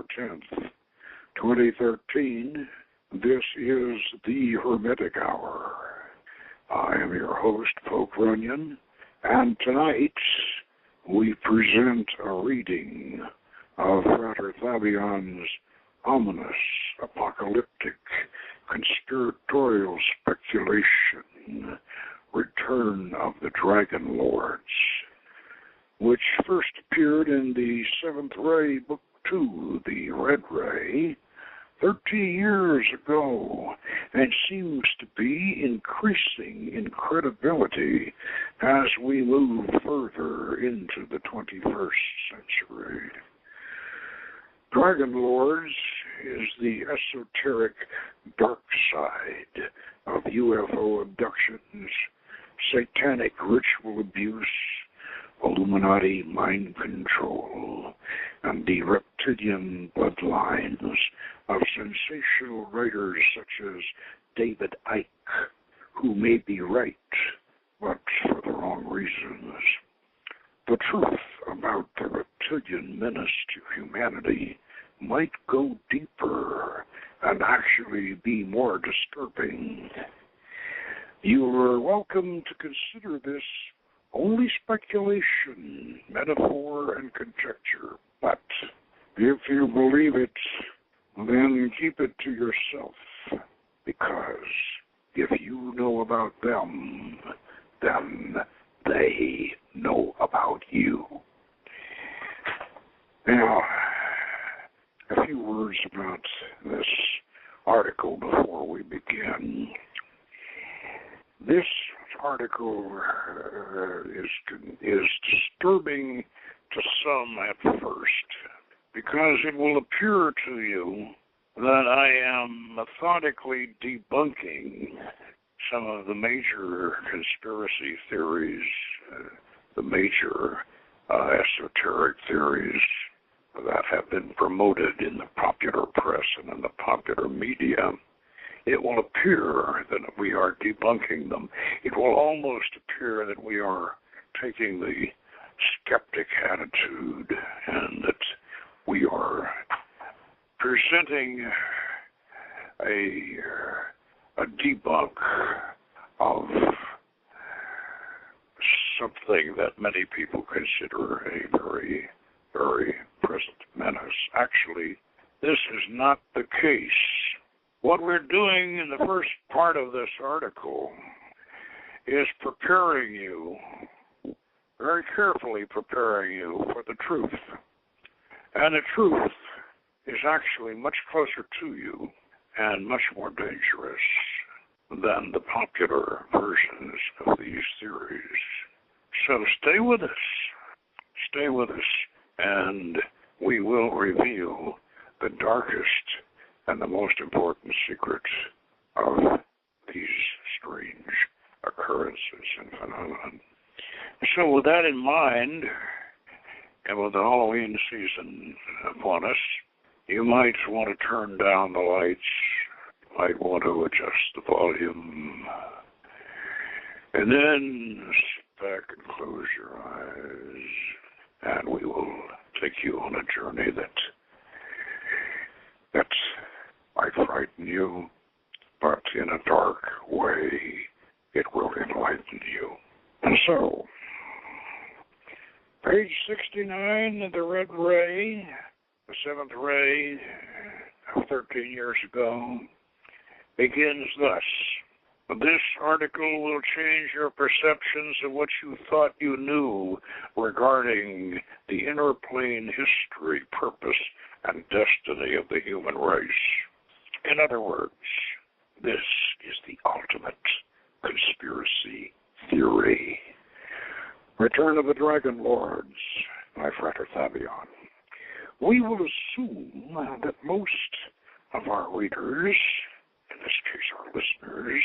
December 10th, 2013. This is the Hermetic Hour. I am your host, Pope Runyon, and tonight we present a reading of Frater Fabion's ominous, apocalyptic, conspiratorial speculation, Return of the Dragon Lords, which first appeared in the Seventh Ray, Book 2, the Red Ray, 30 years ago, and seems to be increasing in credibility as we move further into the 21st century. Dragon Lords is the esoteric dark side of UFO abductions, satanic ritual abuse, Illuminati mind control, and the reptilian bloodlines of sensational writers such as David Icke, who may be right, but for the wrong reasons. The truth about the reptilian menace to humanity might go deeper and actually be more disturbing. You are welcome to consider this only speculation, metaphor, and conjecture, but if you believe it, then keep it to yourself, because if you know about them, then they know about you. Now, a few words about this article before we begin. This article is disturbing to some at first, because it will appear to you that I am methodically debunking some of the major conspiracy theories, the major esoteric theories that have been promoted in the popular press and in the popular media. It will appear that we are debunking them. It will almost appear that we are taking the skeptic attitude and that we are presenting a debunk of something that many people consider a very, very present menace. Actually, this is not the case. What we're doing in the first part of this article is preparing you, very carefully preparing you for the truth. And the truth is actually much closer to you and much more dangerous than the popular versions of these theories. So stay with us. Stay with us, and we will reveal the darkest and the most important secret of these strange occurrences and phenomena. So with that in mind, and with the Halloween season upon us, you might want to turn down the lights, you might want to adjust the volume, and then sit back and close your eyes, and we will take you on a journey that might frighten you, but in a dark way, it will enlighten you. And so, page 69 of the Red Ray, the Seventh Ray of 13 years ago, begins thus. This article will change your perceptions of what you thought you knew regarding the inner plane history, purpose, and destiny of the human race. In other words, this is the ultimate conspiracy theory. Return of the Dragon Lords by Frater Fabian. We will assume that most of our readers, in this case our listeners,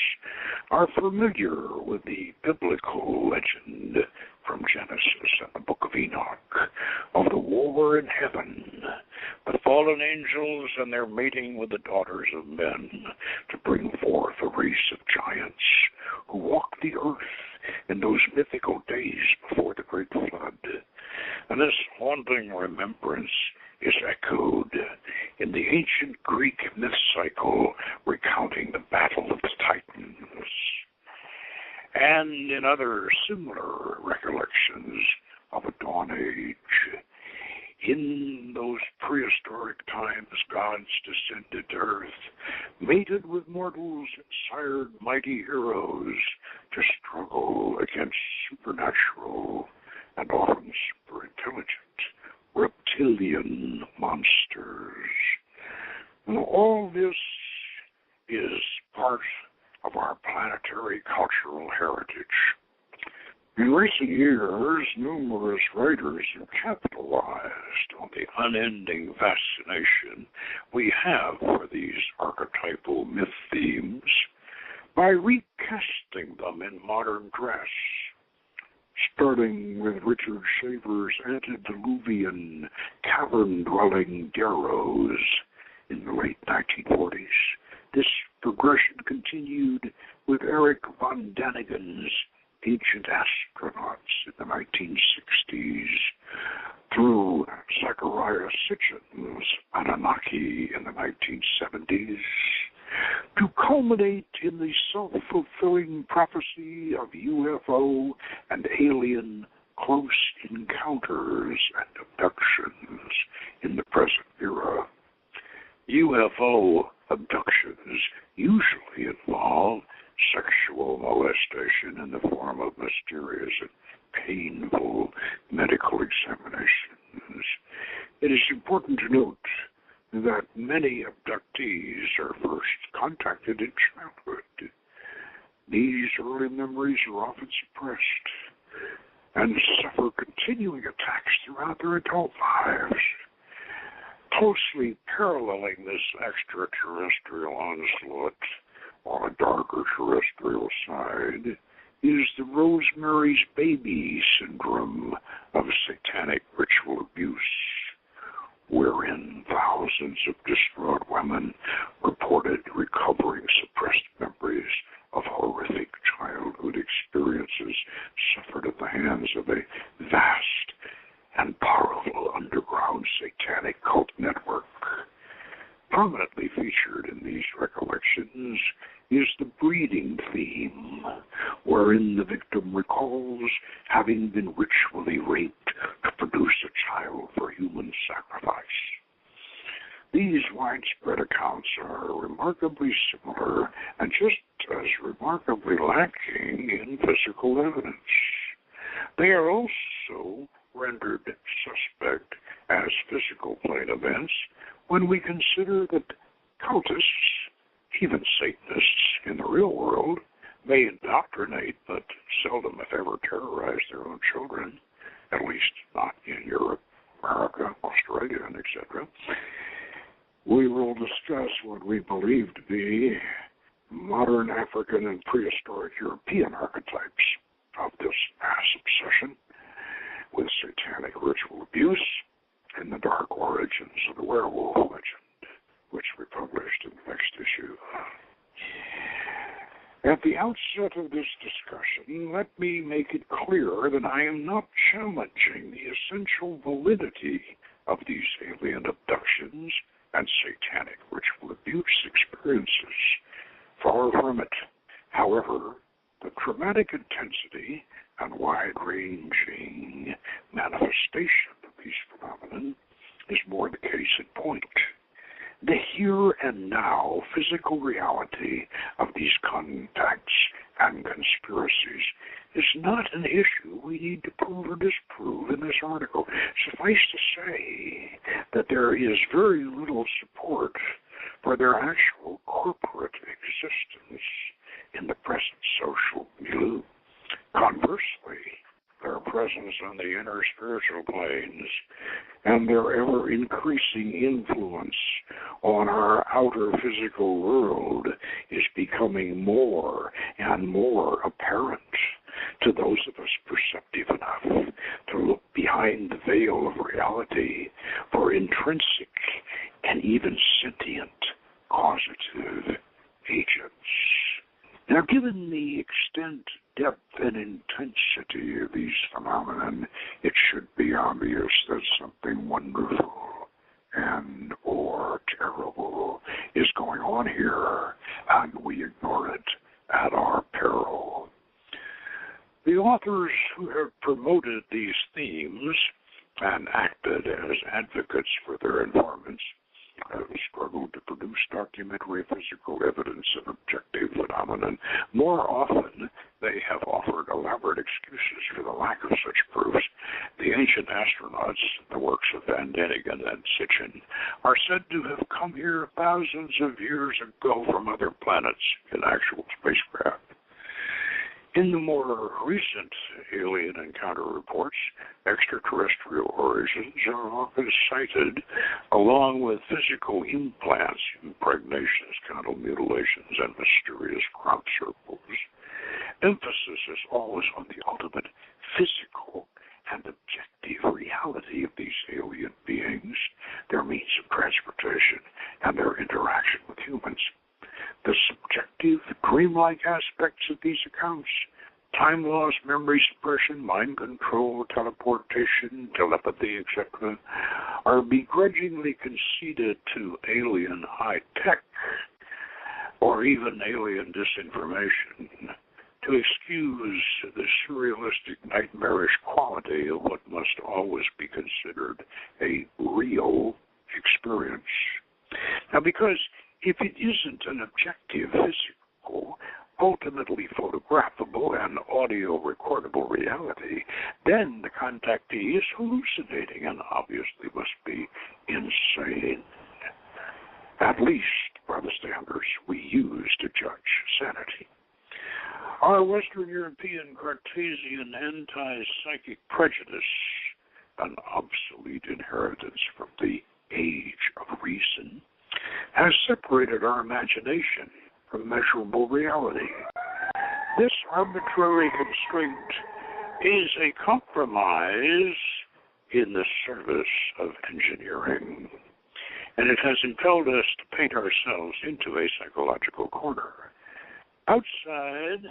are familiar with the biblical legend from Genesis and the Book of Enoch of the war in heaven, the fallen angels and their mating with the daughters of men to bring forth a race of giants who walked the earth in those mythical days before the great flood. And this haunting remembrance is echoed in the ancient Greek myth cycle recounting the Battle of the Titans, and in other similar recollections of a dawn age. In those prehistoric times, gods descended to earth, mated with mortals, and sired mighty heroes to struggle against supernatural and often superintelligent reptilian monsters. And all this is part of our planetary cultural heritage. In recent years, numerous writers have capitalized on the unending fascination we have for these archetypal myth themes by recasting them in modern dress, starting with Richard Shaver's antediluvian cavern-dwelling Darrows in the late 1940s. This progression continued with Eric von Daniken's Ancient Astronauts in the 1960s, through Zachariah Sitchin's Anunnaki in the 1970s, to culminate in the self-fulfilling prophecy of UFO and alien close encounters and abductions in the present era. UFO abductions usually involve sexual molestation in the form of mysterious and painful medical examinations. It is important to note that many abductees are first contacted in childhood. These early memories are often suppressed and suffer continuing attacks throughout their adult lives. Closely paralleling this extraterrestrial onslaught on a darker terrestrial side is the Rosemary's Baby syndrome of satanic ritual abuse, wherein thousands of distraught women reported recovering suppressed memories of horrific childhood experiences suffered at the hands of a vast and powerful underground satanic cult network. Prominently featured in these recollections is the breeding theme, wherein the victim recalls having been ritually raped to produce a child for human sacrifice. These widespread accounts are remarkably similar and just as remarkably lacking in physical evidence. They are also rendered suspect as physical plane events when we consider that cultists, even Satanists in the real world, may indoctrinate but seldom if ever terrorize their own children, at least not in Europe, America, Australia, and etc. We will discuss what we believe to be modern African and prehistoric European archetypes of this mass obsession with satanic ritual abuse and the dark origins of the werewolf legend, which we published in the next issue. At the outset of this discussion, let me make it clear that I am not challenging the essential validity of these alien abductions and satanic ritual abuse experiences. Far from it. However, the traumatic intensity and wide-ranging manifestation of these phenomena is more the case in point. The here and now physical reality of these contacts and conspiracies is not an issue we need to prove or disprove in this article. Suffice to say that there is very little support for their actual corporate existence in the present social milieu. Conversely, their presence on the inner spiritual planes and their ever-increasing influence on our outer physical world is becoming more and more apparent to those of us perceptive enough to look behind the veil of reality for intrinsic and even sentient causative agents. Now, given the extent, depth, and intensity of these phenomena, it should be obvious that something wonderful and or terrible is going on here, and we ignore it at our peril. The authors who have promoted these themes and acted as advocates for their informants have struggled to produce documentary physical evidence of objective phenomenon. More often, they have offered elaborate excuses for the lack of such proofs. The ancient astronauts, the works of Van Daniken and Sitchin, are said to have come here thousands of years ago from other planets in actual spacecraft. In the more recent alien encounter reports, extraterrestrial origins are often cited along with physical implants, impregnations, genital mutilations, and mysterious crop circles. Emphasis is always on the ultimate physical and objective reality of these alien beings, their means of transportation, and their interaction with humans. The subjective, dreamlike aspects of these accounts, time loss, memory suppression, mind control, teleportation, telepathy, etc., are begrudgingly conceded to alien high-tech or even alien disinformation to excuse the surrealistic, nightmarish quality of what must always be considered a real experience. Now, because if it isn't an objective, physical, ultimately photographable and audio recordable reality, then the contactee is hallucinating and obviously must be insane. At least by the standards we use to judge sanity. Our Western European Cartesian anti-psychic prejudice, an obsolete inheritance from the age of reason, has separated our imagination from measurable reality. This arbitrary constraint is a compromise in the service of engineering, and it has impelled us to paint ourselves into a psychological corner. Outside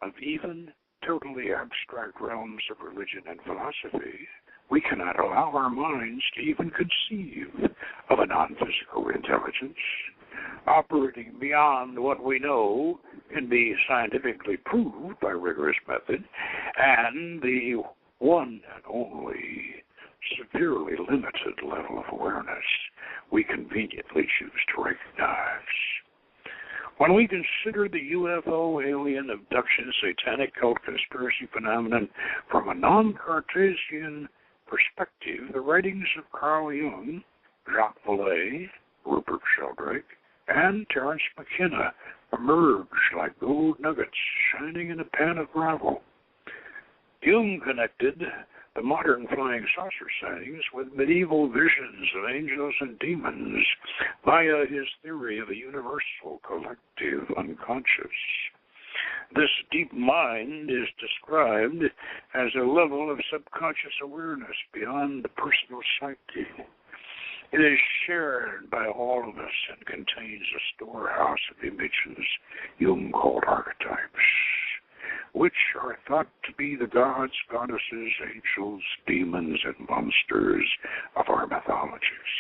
of even totally abstract realms of religion and philosophy, we cannot allow our minds to even conceive of a non-physical intelligence operating beyond what we know can be scientifically proved by rigorous method, and the one and only severely limited level of awareness we conveniently choose to recognize. When we consider the UFO, alien abduction, satanic cult conspiracy phenomenon from a non-Cartesian perspective, the writings of Carl Jung, Jacques Vallée, Rupert Sheldrake, and Terence McKenna emerge like gold nuggets shining in a pan of gravel. Jung connected the modern flying saucer sightings with medieval visions of angels and demons via his theory of a universal collective unconscious. This deep mind is described as a level of subconscious awareness beyond the personal psyche. It is shared by all of us and contains a storehouse of images Jung called archetypes, which are thought to be the gods, goddesses, angels, demons, and monsters of our mythologies.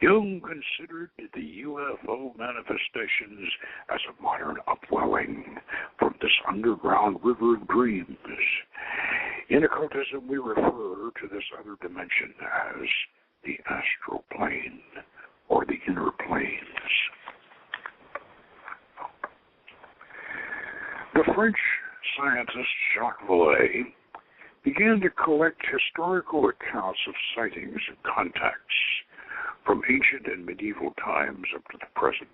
Jung considered the UFO manifestations as a modern upwelling from this underground river of dreams. In occultism, we refer to this other dimension as the astral plane, or the inner planes. The French scientist Jacques Vallée began to collect historical accounts of sightings and contacts from ancient and medieval times up to the present.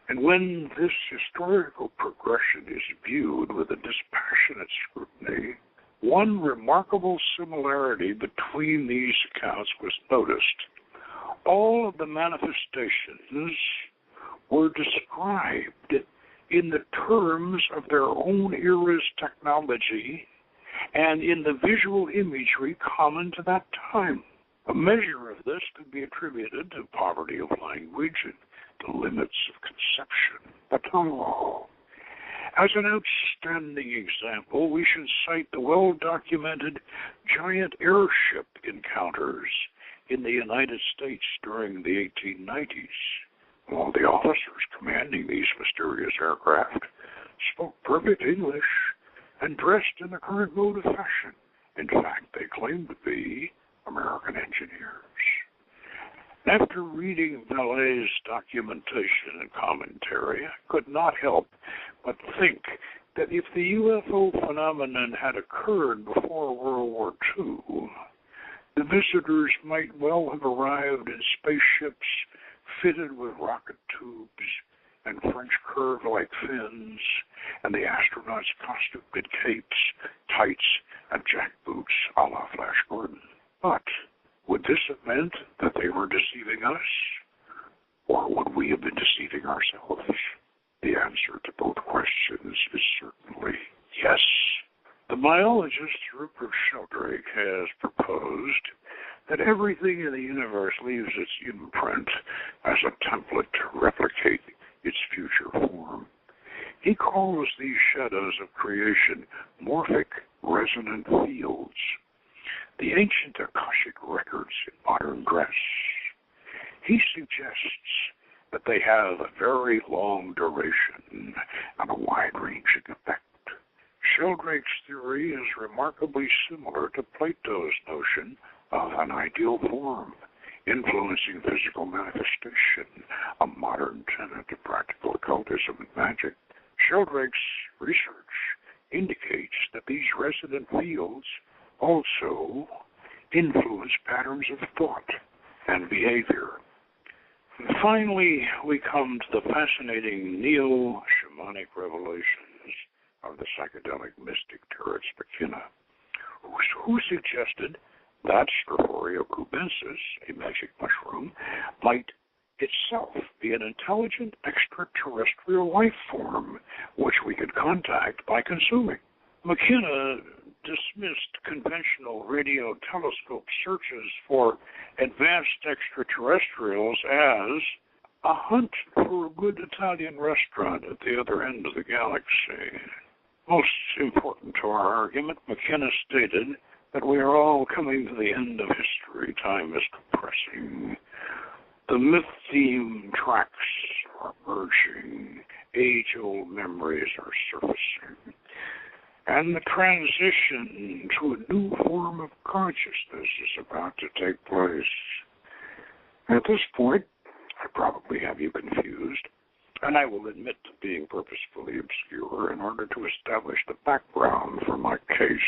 And when this historical progression is viewed with a dispassionate scrutiny, one remarkable similarity between these accounts was noticed. All of the manifestations were described in the terms of their own era's technology and in the visual imagery common to that time. A measure of this could be attributed to poverty of language and the limits of conception. But as an outstanding example, we should cite the well-documented giant airship encounters in the United States during the 1890s. While the officers commanding these mysterious aircraft spoke perfect English and dressed in the current mode of fashion. In fact, they claimed to be American engineers. After reading Vallet's documentation and commentary, I could not help but think that if the UFO phenomenon had occurred before World War II, the visitors might well have arrived in spaceships fitted with rocket tubes and French curve-like fins, and the astronauts costumed in capes, tights, and jackboots a la Flash Gordon. But would this have meant that they were deceiving us? Or would we have been deceiving ourselves? The answer to both questions is certainly yes. The biologist Rupert Sheldrake has proposed that everything in the universe leaves its imprint as a template to replicate its future form. He calls these shadows of creation morphic resonant fields, the ancient Akashic records in modern dress. He suggests that they have a very long duration and a wide-ranging effect. Sheldrake's theory is remarkably similar to Plato's notion of an ideal form, influencing physical manifestation, a modern tenet of practical occultism and magic. Sheldrake's research indicates that these resonant fields also influence patterns of thought and behavior. And finally, we come to the fascinating neo-shamanic revelations of the psychedelic mystic Terence McKenna, who suggested that Strophoria cubensis, a magic mushroom, might itself be an intelligent extraterrestrial life form which we could contact by consuming. McKenna dismissed conventional radio telescope searches for advanced extraterrestrials as a hunt for a good Italian restaurant at the other end of the galaxy. Most important to our argument, McKenna stated that we are all coming to the end of history. Time is compressing. The myth-theme tracks are merging. Age-old memories are surfacing. And the transition to a new form of consciousness is about to take place. At this point, I probably have you confused, and I will admit to being purposefully obscure in order to establish the background for my case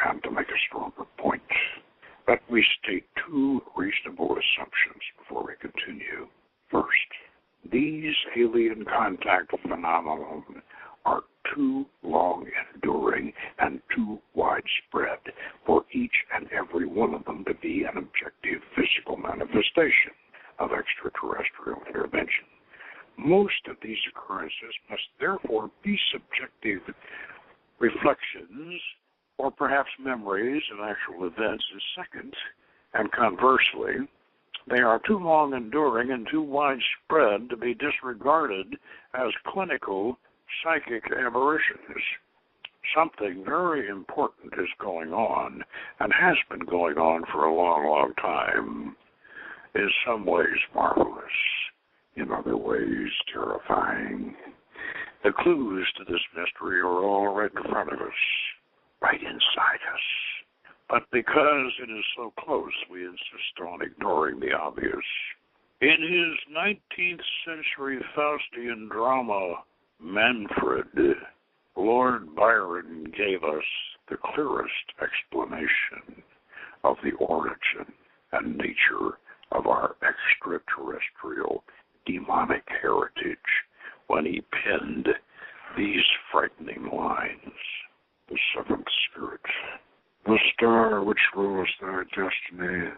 and to make a stronger point. Let me state two reasonable assumptions before we continue. First, these alien contact phenomena are too long enduring and too widespread for each and every one of them to be an objective physical manifestation of extraterrestrial intervention. Most of these occurrences must therefore be subjective reflections or perhaps memories of actual events is second, and conversely, they are too long enduring and too widespread to be disregarded as clinical psychic aberrations. Something very important is going on, and has been going on for a long, long time. In some ways marvelous, in other ways terrifying. The clues to this mystery are all right in front of us, right inside us. But because it is so close, we insist on ignoring the obvious. In his 19th century Faustian drama, Manfred, Lord Byron gave us the clearest explanation of the origin and nature of our extraterrestrial demonic heritage when he penned these frightening lines. The seventh spirit, the star which rules thy destiny,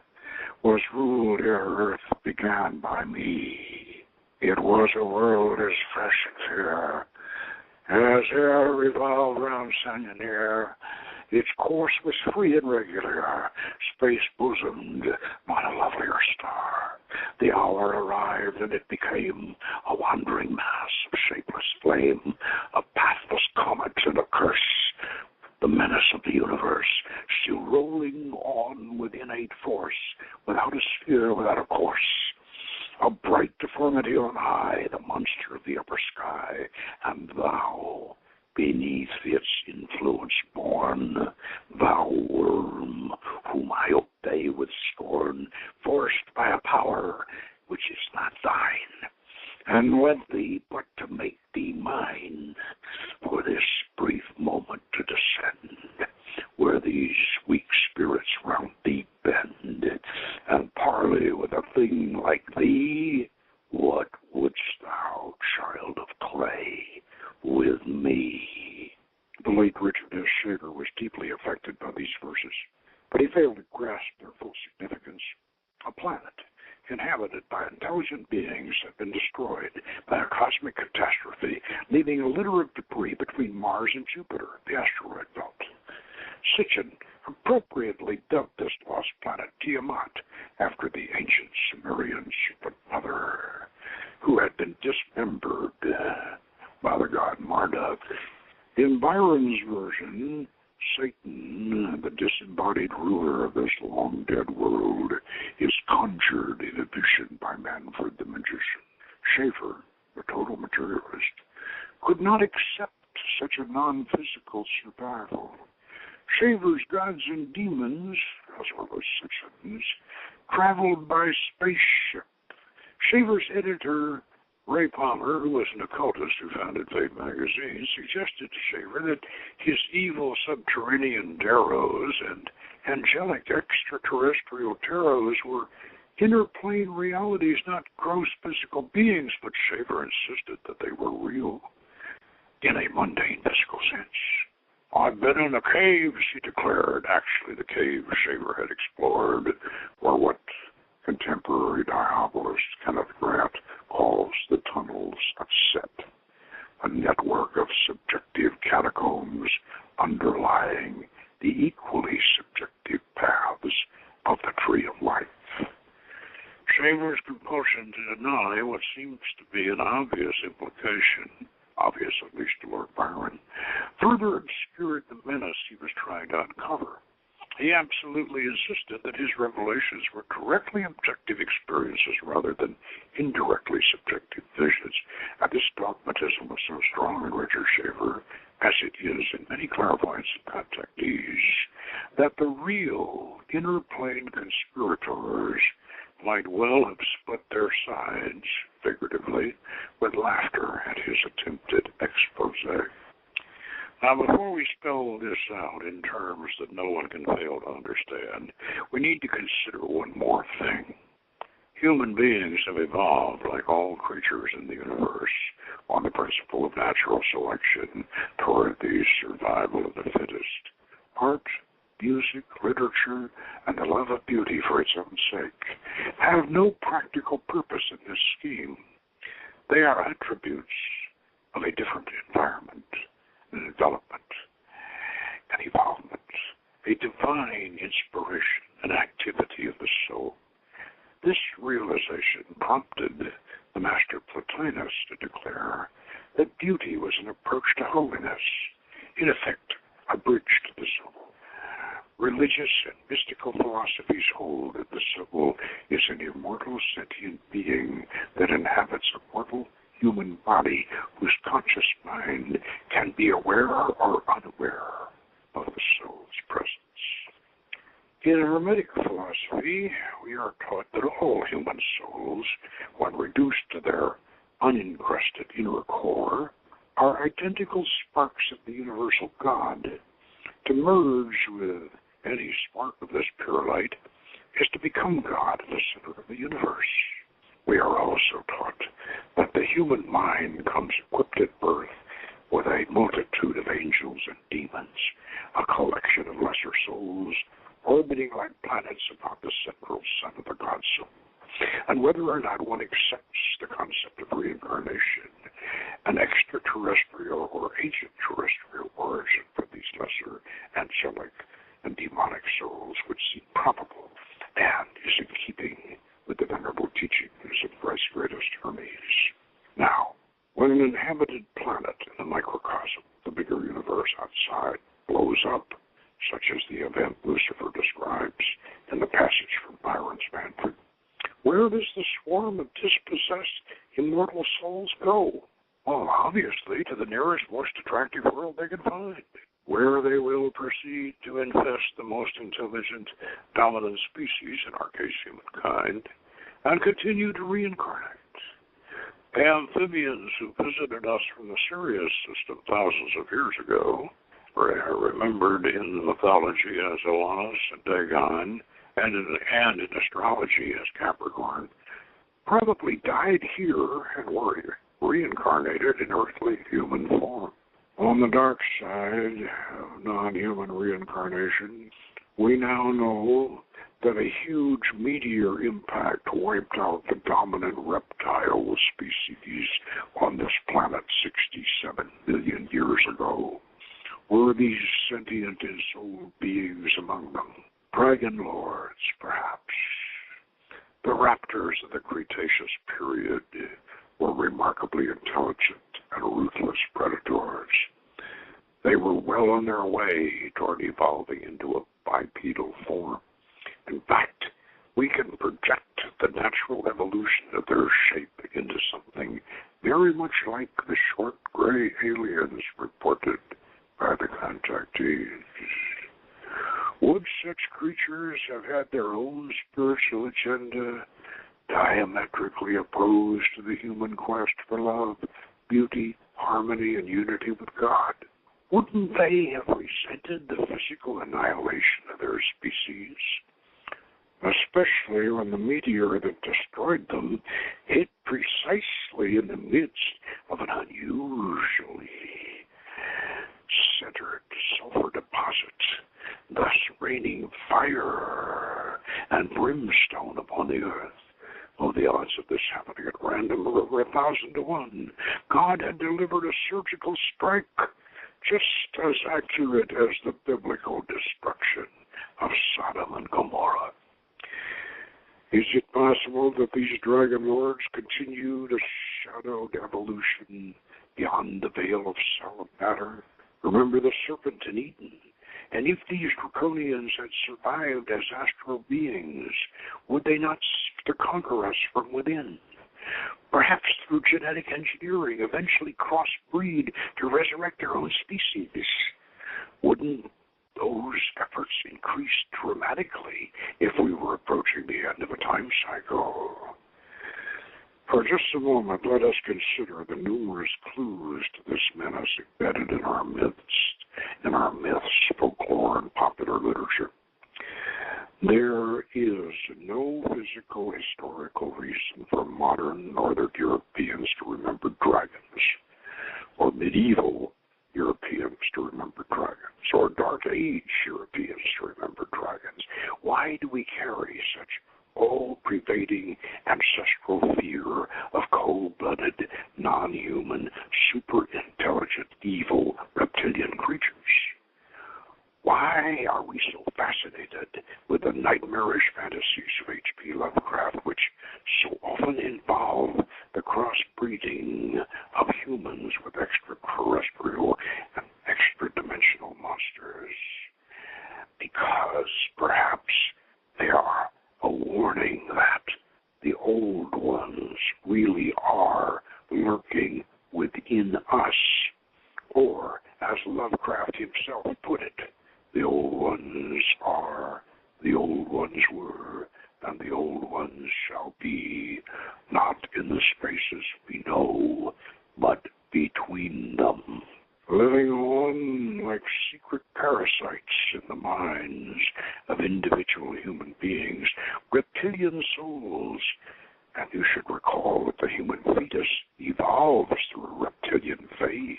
was ruled ere earth began by me. It was a world as fresh as air revolved round sun and air. Its course was free and regular, space bosomed not a lovelier star. The hour arrived, and it became a wandering mass of shapeless flame, a pathless comet and a curse The menace of the universe, still rolling on with innate force, without a sphere, without a course. A bright deformity on high, the monster of the upper sky, and thou, beneath its influence born, thou worm, whom I obey with scorn, forced by a power which is not thine, and wed thee but to make thee mine, for this brief moment to descend, where these weak spirits round thee bend, and parley with a thing like thee. What wouldst thou, child of clay, with me? The late Richard S. Shaver was deeply affected by these verses, but he failed to grasp their full significance. A planet inhabited by intelligent beings had been destroyed by a cosmic catastrophe, leaving a litter of debris between Mars and Jupiter, the asteroid belt. Sitchin appropriately dubbed this lost planet Tiamat, after the ancient Sumerian serpent mother, who had been dismembered by the god Marduk. In Byron's version, Satan, the disembodied ruler of this long-dead world, is conjured in a vision by Manfred the magician. Schaeffer, the total materialist, could not accept such a non-physical survival. Shaver's gods and demons, as well as Sitchin's, traveled by spaceship. Shaver's editor, Ray Palmer, who was an occultist who founded Fate magazine, suggested to Shaver that his evil subterranean tarots and angelic extraterrestrial tarots were inner plane realities, not gross physical beings, but Shaver insisted that they were real in a mundane physical sense. I've been in the caves, he declared. Actually, the caves Shaver had explored were what contemporary diabolist Kenneth Grant calls the tunnels of Set, a network of subjective catacombs underlying the equally subjective paths of the Tree of Life. Shaver's compulsion to deny what seems to be an obvious implication, obvious at least to Lord Byron, further obscured the menace he was trying to uncover. He absolutely insisted that his revelations were directly objective experiences rather than indirectly subjective visions. And this dogmatism was so strong in Richard Shaver, as it is in many clairvoyants and contactees, that the real inner plane conspirators might well have split their sides, figuratively, with laughter at his attempted expose. Now, before we spell this out in terms that no one can fail to understand, we need to consider one more thing. Human beings have evolved, like all creatures in the universe, on the principle of natural selection toward the survival of the fittest. Art, music, literature, and the love of beauty for its own sake have no practical purpose in this scheme. They are attributes of a different environment, and development, and evolvement, a divine inspiration and activity of the soul. This realization prompted the master Plotinus to declare that beauty was an approach to holiness, in effect, a bridge to the soul. Religious and mystical philosophies hold that the soul is an immortal sentient being that inhabits a mortal human body whose conscious mind can be aware or unaware of the soul's presence. In Hermetic philosophy, we are taught that all human souls, when reduced to their unencrusted inner core, are identical sparks of the universal God. To merge with any spark of this pure light is to become God in the center of the universe. We are also taught that the human mind comes equipped at birth with a multitude of angels and demons, a collection of lesser souls orbiting like planets about the central sun of the God soul. And whether or not one accepts the concept of reincarnation, an extraterrestrial or ancient terrestrial origin for these lesser angelic and demonic souls would seem probable and is in keeping with the venerable teachings of Christ's greatest Hermes. Now, when an inhabited planet in the microcosm, the bigger universe outside, blows up, such as the event Lucifer describes in the passage from Byron's Manfred. Where does the swarm of dispossessed immortal souls go? Well, obviously, to the nearest, most attractive world they can find, where they will proceed to infest the most intelligent, dominant species, in our case humankind, and continue to reincarnate. Amphibians who visited us from the Sirius system thousands of years ago are remembered in mythology as Uranus and Dagon, and in astrology as Capricorn, probably died here and were reincarnated in earthly human form. On the dark side of non-human reincarnation, we now know that a huge meteor impact wiped out the dominant reptile species on this planet 67 million years ago. Were these sentient and soul beings among them? Dragon lords, perhaps. The raptors of the Cretaceous period were remarkably intelligent and ruthless predators. They were well on their way toward evolving into a bipedal form. In fact, we can project the natural evolution of their shape into something very much like the short gray aliens reported by the contactees. Would such creatures have had their own spiritual agenda, diametrically opposed to the human quest for love, beauty, harmony, and unity with God? Wouldn't they have resented the physical annihilation of their species? Especially when the meteor that destroyed them hit precisely in the midst of an unusually centered sulfur deposit, thus raining fire and brimstone upon the earth. Oh, the odds of this happening at random are over 1,000 to 1. God had delivered a surgical strike just as accurate as the biblical destruction of Sodom and Gomorrah. Is it possible that these dragon lords continue to shadow evolution beyond the veil of solid matter? Remember the serpent in Eden. And if these draconians had survived as astral beings, would they not seek to conquer us from within? Perhaps through genetic engineering, eventually crossbreed to resurrect their own species. Wouldn't those efforts increase dramatically if we were approaching the end of a time cycle? For just a moment, let us consider the numerous clues to this menace embedded in our myths, folklore, and popular literature. There is no physical historical reason for modern Northern Europeans to remember dragons, or medieval Europeans to remember dragons, or Dark Age Europeans to remember dragons. Why do we carry such all-pervading ancestral fear of cold-blooded, non-human, super-intelligent, evil reptilian creatures? Why are we so fascinated with the nightmarish fantasies of H.P. Lovecraft, which so often involve the crossbreeding of humans with extraterrestrial and extra-dimensional monsters? Because perhaps they are a warning that the old ones really are lurking within us, or, as Lovecraft himself put it, the old ones are, the old ones were, and the old ones shall be, not in the spaces we know, but between them. Living on like secret parasites in the minds of individual human beings, reptilian souls. And you should recall that the human fetus evolves through a reptilian phase.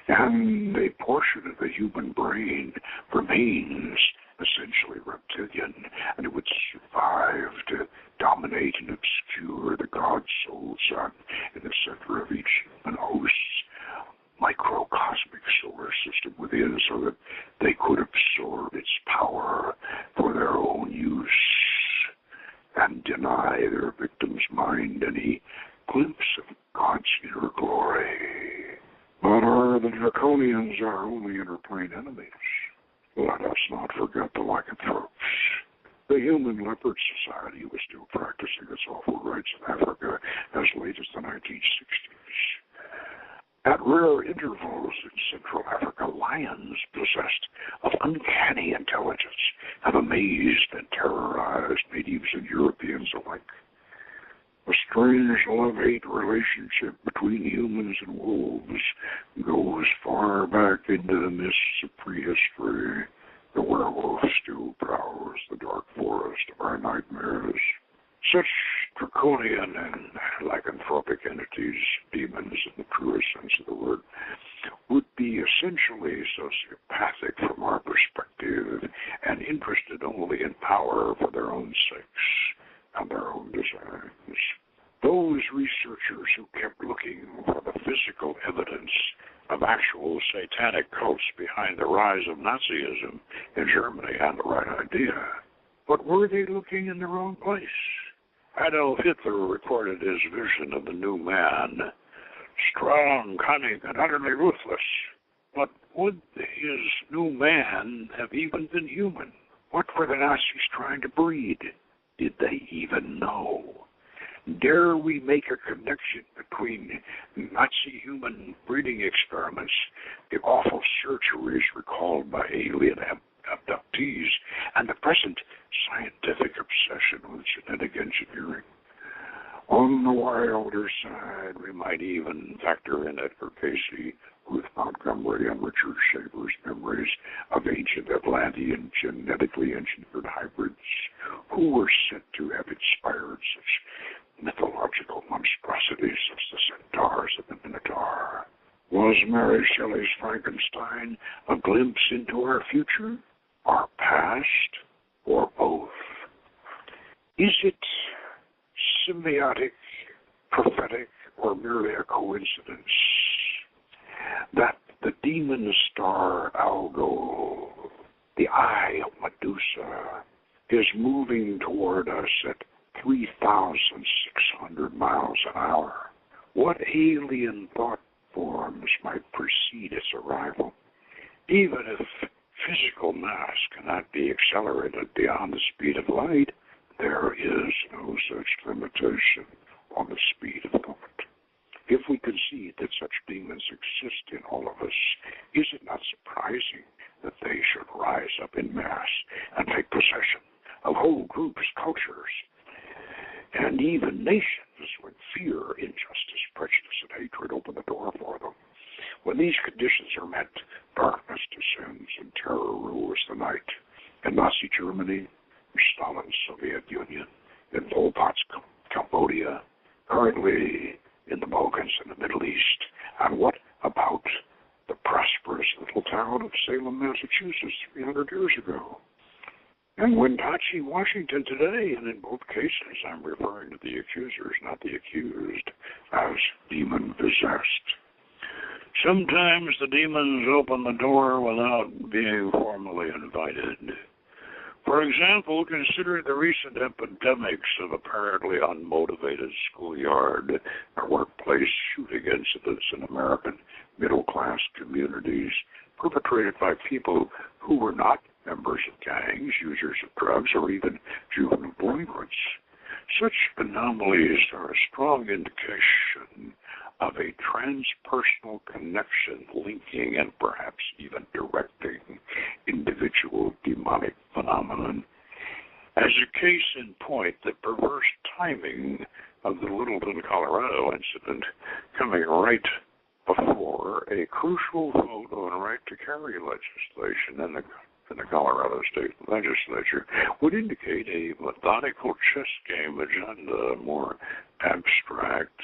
And a portion of the human brain remains essentially reptilian, and it would survive to dominate and obscure the God-soul sun in the center of each human host's microcosmic solar system within, so that they could absorb its power for their own use and deny their victim's mind any glimpse of God's inner glory. But the draconians our only interplane enemies? Let us not forget the lycanthropes. The Human Leopard Society was still practicing its awful rites in Africa as late as the 1960s. At rare intervals in Central Africa, lions possessed of uncanny intelligence have amazed and terrorized natives and Europeans alike. A strange love-hate relationship between humans and wolves goes far back into the mists of prehistory. The werewolf still prowls the dark forest of our nightmares. Such draconian and lycanthropic entities, demons in the truest sense of the word, would be essentially sociopathic from our perspective and interested only in power for their own sakes and their own designs. Those researchers who kept looking for the physical evidence of actual satanic cults behind the rise of Nazism in Germany had the right idea. But were they looking in the wrong place? Adolf Hitler recorded his vision of the new man, strong, cunning, and utterly ruthless. But would his new man have even been human? What were the Nazis trying to breed? Did they even know? Dare we make a connection between Nazi human breeding experiments, the awful surgeries recalled by alien abductees, and the present scientific obsession with genetic engineering? On the wilder side, we might even factor in Edgar Cayce, Ruth Montgomery, and Richard Shaver's memories of ancient Atlantean genetically engineered hybrids who were said to have inspired such mythological monstrosities as the centaurs of the Minotaur. Was Mary Shelley's Frankenstein a glimpse into our future, our past, or both? Is it symbiotic, prophetic, or merely a coincidence that the demon star Algol, the eye of Medusa, is moving toward us at 3,600 miles an hour? What alien thought forms might precede its arrival? Even if physical mass cannot be accelerated beyond the speed of light, there is no such limitation on the speed of thought. If we concede that such demons exist in all of us, is it not surprising that they should rise up in mass and take possession of whole groups, cultures, and even nations when fear, injustice, prejudice, and hatred open the door for them? When these conditions are met, darkness descends and terror rules the night. In Nazi Germany, Stalin's Soviet Union, in Pol Pot's Cambodia, currently in the Balkans and the Middle East. And what about the prosperous little town of Salem, Massachusetts, 300 years ago? And Wenatchee, Washington today, and in both cases I'm referring to the accusers, not the accused, as demon-possessed. Sometimes the demons open the door without being formally invited. For example, consider the recent epidemics of apparently unmotivated schoolyard or workplace shooting incidents in American middle-class communities perpetrated by people who were not members of gangs, users of drugs, or even juvenile delinquents. Such anomalies are a strong indication of a transpersonal connection linking and perhaps even directing individual demonic phenomenon. As a case in point, the perverse timing of the Littleton, Colorado incident coming right before a crucial vote on right-to-carry legislation in the Colorado State Legislature would indicate a methodical chess game agenda more abstract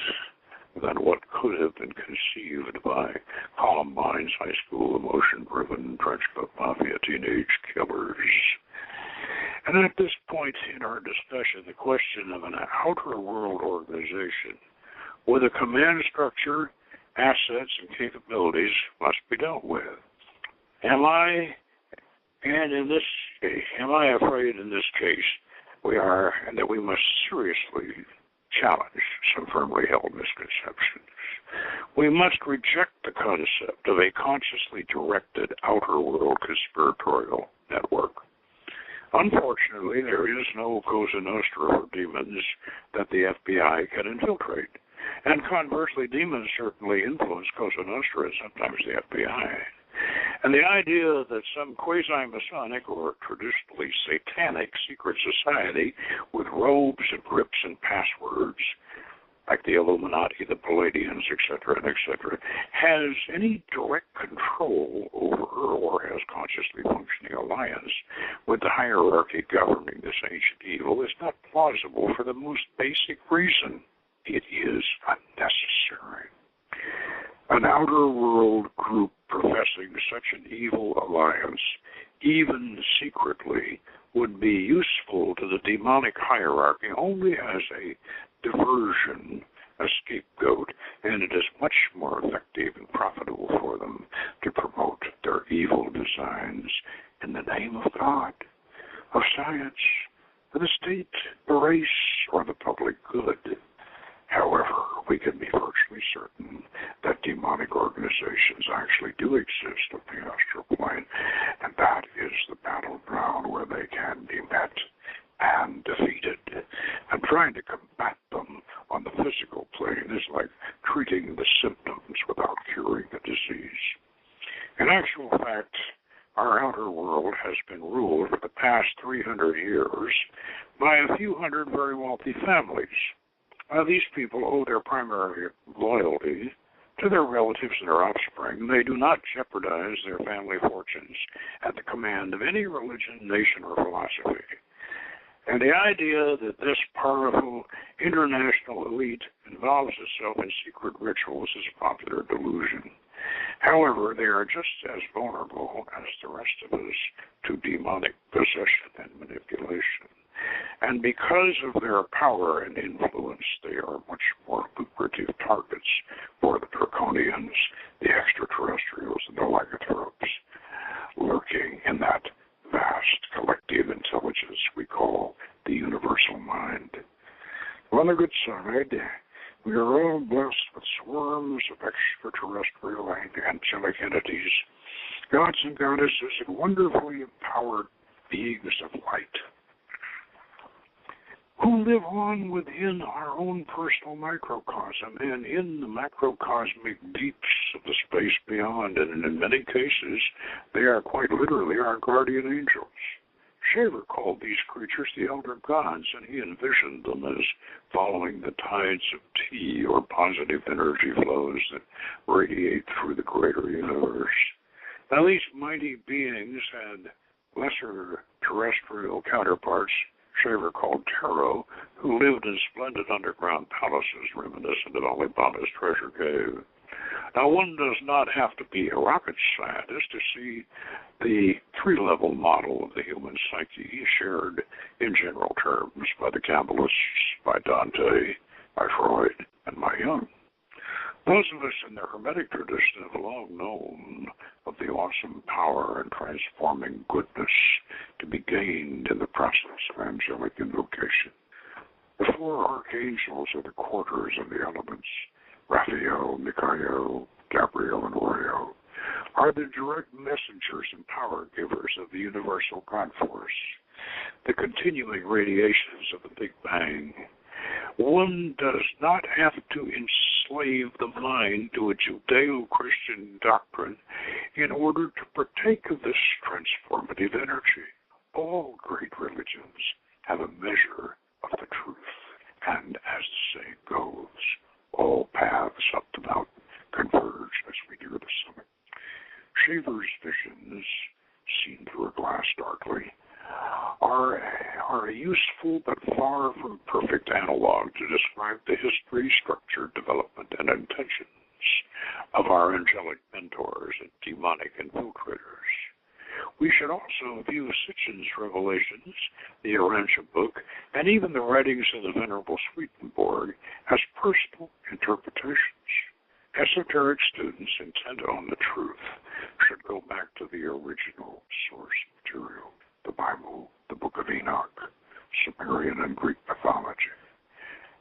than what could have been conceived by Columbine's high school emotion-driven trench-coat mafia teenage killers. And at this point in our discussion, the question of an outer world organization with a command structure, assets, and capabilities must be dealt with. Am I afraid in this case we are, and that we must seriously challenge some firmly held misconceptions. We must reject the concept of a consciously directed outer world conspiratorial network. Unfortunately, there is no Cosa Nostra for demons that the FBI can infiltrate. And conversely, demons certainly influence Cosa Nostra and sometimes the FBI. And the idea that some quasi-Masonic or traditionally satanic secret society with robes and grips and passwords, like the Illuminati, the Palladians, etc., has any direct control over or has consciously functioning alliance with the hierarchy governing this ancient evil is not plausible for the most basic reason. It is unnecessary. An outer world group professing such an evil alliance, even secretly, would be useful to the demonic hierarchy only as a diversion, a scapegoat, and it is much more effective and profitable for them to promote their evil designs in the name of God, of science, of the state, the race, or the public good. However, we can be virtually certain that demonic organizations actually do exist on the astral plane, and that is the battleground where they can be met and defeated. And trying to combat them on the physical plane is like treating the symptoms without curing the disease. In actual fact, our outer world has been ruled for the past 300 years by a few hundred very wealthy families. These people owe their primary loyalty to their relatives and their offspring. They do not jeopardize their family fortunes at the command of any religion, nation, or philosophy. And the idea that this powerful international elite involves itself in secret rituals is a popular delusion. However, they are just as vulnerable as the rest of us to demonic possession and manipulation. And because of their power and influence, they are much more lucrative targets for the draconians, the extraterrestrials, and the lycanthropes, lurking in that vast collective intelligence we call the universal mind. On the good side, we are all blessed with swarms of extraterrestrial and angelic entities, gods and goddesses, and wonderfully empowered beings of light, who live on within our own personal microcosm and in the macrocosmic deeps of the space beyond. And in many cases, they are quite literally our guardian angels. Shaver called these creatures the elder gods, and he envisioned them as following the tides of tea or positive energy flows that radiate through the greater universe. Now, these mighty beings had lesser terrestrial counterparts Shaver called Tarot, who lived in splendid underground palaces reminiscent of Alibaba's treasure cave. Now, one does not have to be a rocket scientist to see the three-level model of the human psyche shared in general terms by the Kabbalists, by Dante, by Freud, and by Jung. Those of us in the Hermetic tradition have long known of the awesome power and transforming goodness to be gained in the process of angelic invocation. The four archangels are the quarters of the elements. Raphael, Michael, Gabriel, and Uriel are the direct messengers and power givers of the universal God force, the continuing radiations of the Big Bang. One does not have to enslave the mind to a Judeo-Christian doctrine in order to partake of this transformative energy. All great religions have a measure of the truth, and as the saying goes, all paths up the mountain converge as we near the summit. Shaver's visions, seen through a glass darkly, are a useful but far from perfect analog to describe the history, structure, development, and intentions of our angelic mentors and demonic infiltrators. We should also view Sitchin's revelations, the Urantia book, and even the writings of the Venerable Swedenborg as personal interpretations. Esoteric students intent on the truth should go back to the original source material, the Bible, the Book of Enoch, Sumerian and Greek mythology.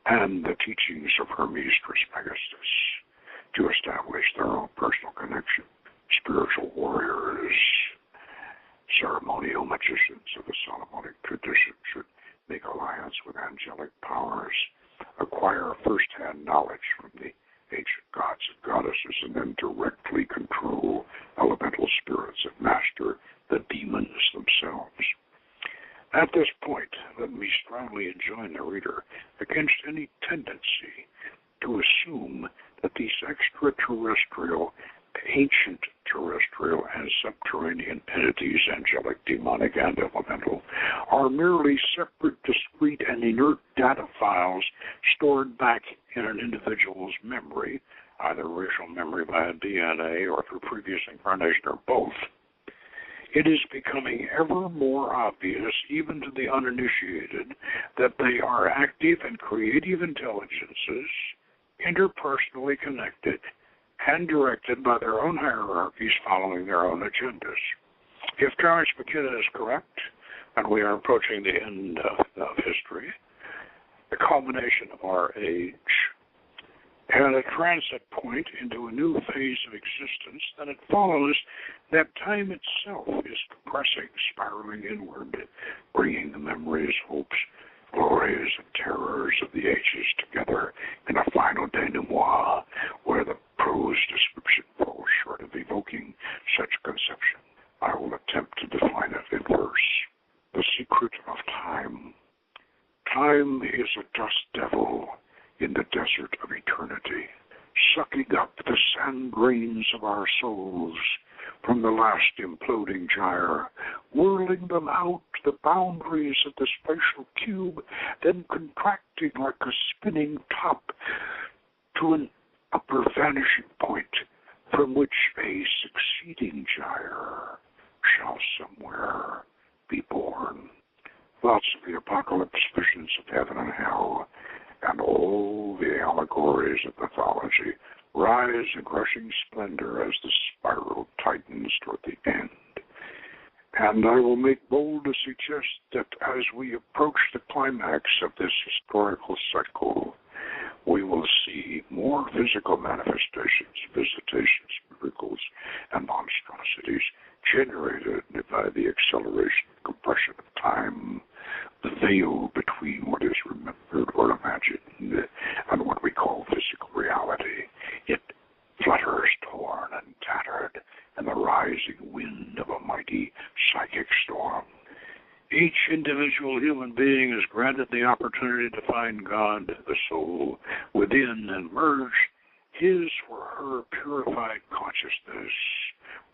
and the teachings of Hermes Trismegistus to establish their own personal connection. Spiritual warriors, ceremonial magicians of the Solomonic tradition should make alliance with angelic powers, acquire first-hand knowledge from the ancient gods and goddesses, and then directly control elemental spirits and master the demons themselves. At this point, let me strongly enjoin the reader against any tendency to assume that these extraterrestrial, ancient terrestrial, and subterranean entities, angelic, demonic, and elemental, are merely separate, discrete, and inert data files stored back in an individual's memory, either racial memory via DNA or through previous incarnation or both. It is becoming ever more obvious, even to the uninitiated, that they are active and creative intelligences, interpersonally connected, and directed by their own hierarchies following their own agendas. If Charles McKenna is correct, and we are approaching the end of history, the culmination of our age, and a transit point into a new phase of existence, then it follows that time itself is compressing, spiraling inward, bringing the memories, hopes, glories, and terrors of the ages together in a final denouement where the prose description falls short of evoking such conception. I will attempt to define it in verse. The secret of time. Time is a dust devil in the desert of eternity, sucking up the sand grains of our souls from the last imploding gyre, whirling them out the boundaries of the spatial cube, then contracting like a spinning top to an upper vanishing point from which a succeeding gyre shall somewhere be born. Thoughts of the apocalypse, visions of heaven and hell, and all the allegories of mythology rise in rushing splendor as the spiral tightens toward the end. And I will make bold to suggest that as we approach the climax of this historical cycle, we will see more physical manifestations, visitations, miracles, and monstrosities generated by the acceleration and compression of time, the veil between what is remembered or imagined and what we call physical reality. It flutters torn and tattered in the rising wind of a mighty psychic storm. Each individual human being is granted the opportunity to find God, the soul, within and merge his or her purified consciousness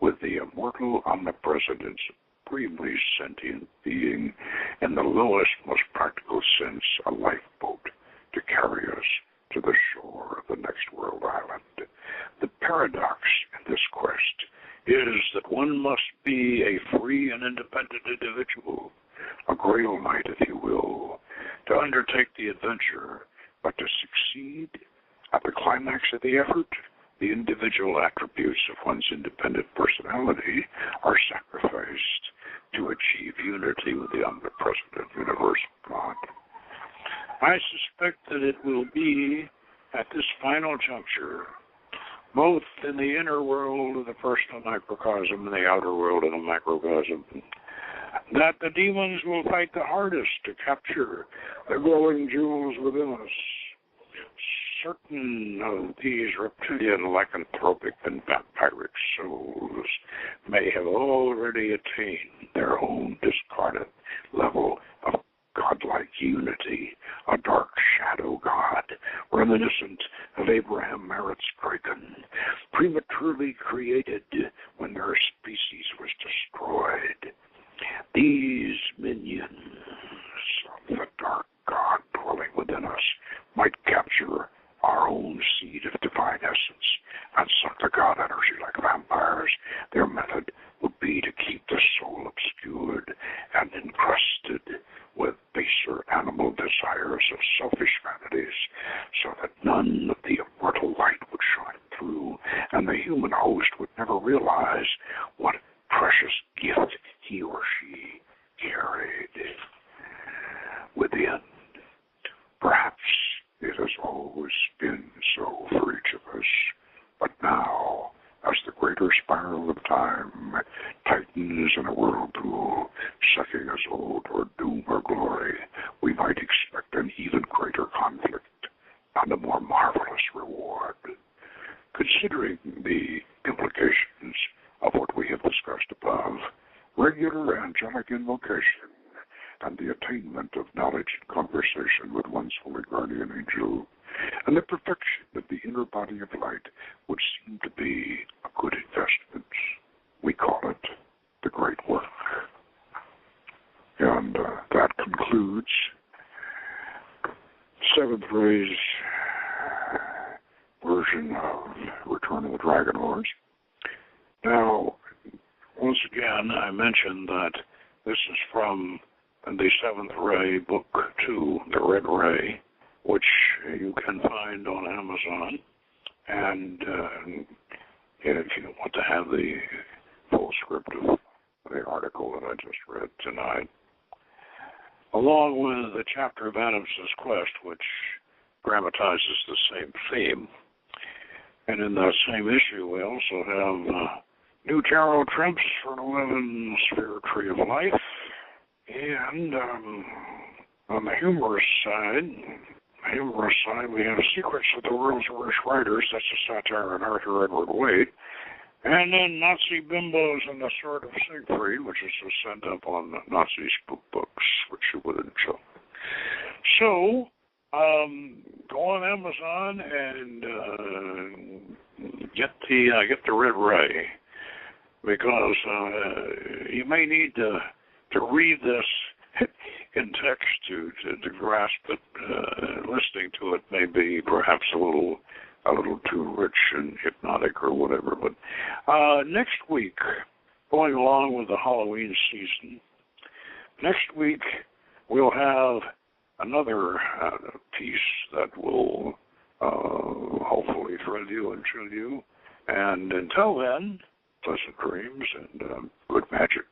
with the immortal, omnipresent, and supremely sentient being, in the lowest, most practical sense, a lifeboat to carry us to the shore of the next world island. The paradox in this quest is that one must be a free and independent individual, a grail knight, if you will, to undertake the adventure, but to succeed at the climax of the effort, the individual attributes of one's independent personality are sacrificed to achieve unity with the omnipresent and universal God. I suspect that it will be at this final juncture, both in the inner world of the personal microcosm and the outer world of the macrocosm, that the demons will fight the hardest to capture the glowing jewels within us. Certain of these reptilian, lycanthropic, and vampiric souls may have already attained their own discarded level of godlike unity, a dark shadow god, reminiscent of Abraham Merritt's Kraken, prematurely created when their species was destroyed. These minions of the dark god dwelling within us might capture our own seed of divine essence and suck the god energy like vampires. Their method would be to keep the soul obscured and encrusted with baser animal desires of selfish vanities, so that none of the immortal light would shine through, and the human host would never realize what precious gift he or she carried within. Perhaps if It has always been so for each of us. But now, as the greater spiral of time tightens in a whirlpool, sucking us all toward doom or glory, we might expect an even greater conflict and a more marvelous reward. Considering the implications of what we have discussed above, regular angelic invocation and the attainment of knowledge and conversation with one's holy guardian angel, and the perfection of the inner body of light would seem to be a good investment. We call it the great work. And that concludes Seventh Ray's version of Return of the Dragon Lords. Now, once again, I mentioned that this is from the Seventh Ray, Book 2, The Red Ray, which you can find on Amazon. And if you want to have the full script of the article that I just read tonight, along with the chapter of Adam's Quest, which dramatizes the same theme. And in that same issue, we also have new tarot trips for an 11-sphere tree of life. And on the humorous side, we have Secrets of the World's Worst Writers. That's a satire on Arthur Edward Waite. And then Nazi Bimbos and the Sword of Siegfried, which is sent up on Nazi spook books, which you would enjoy. So, go on Amazon and get the Red Ray, because you may need to read this in text to grasp it. Listening to it may be perhaps a little too rich and hypnotic or whatever. But next week, going along with the Halloween season, next week we'll have another piece that will hopefully thrill you and chill you. And until then, pleasant dreams and good magic.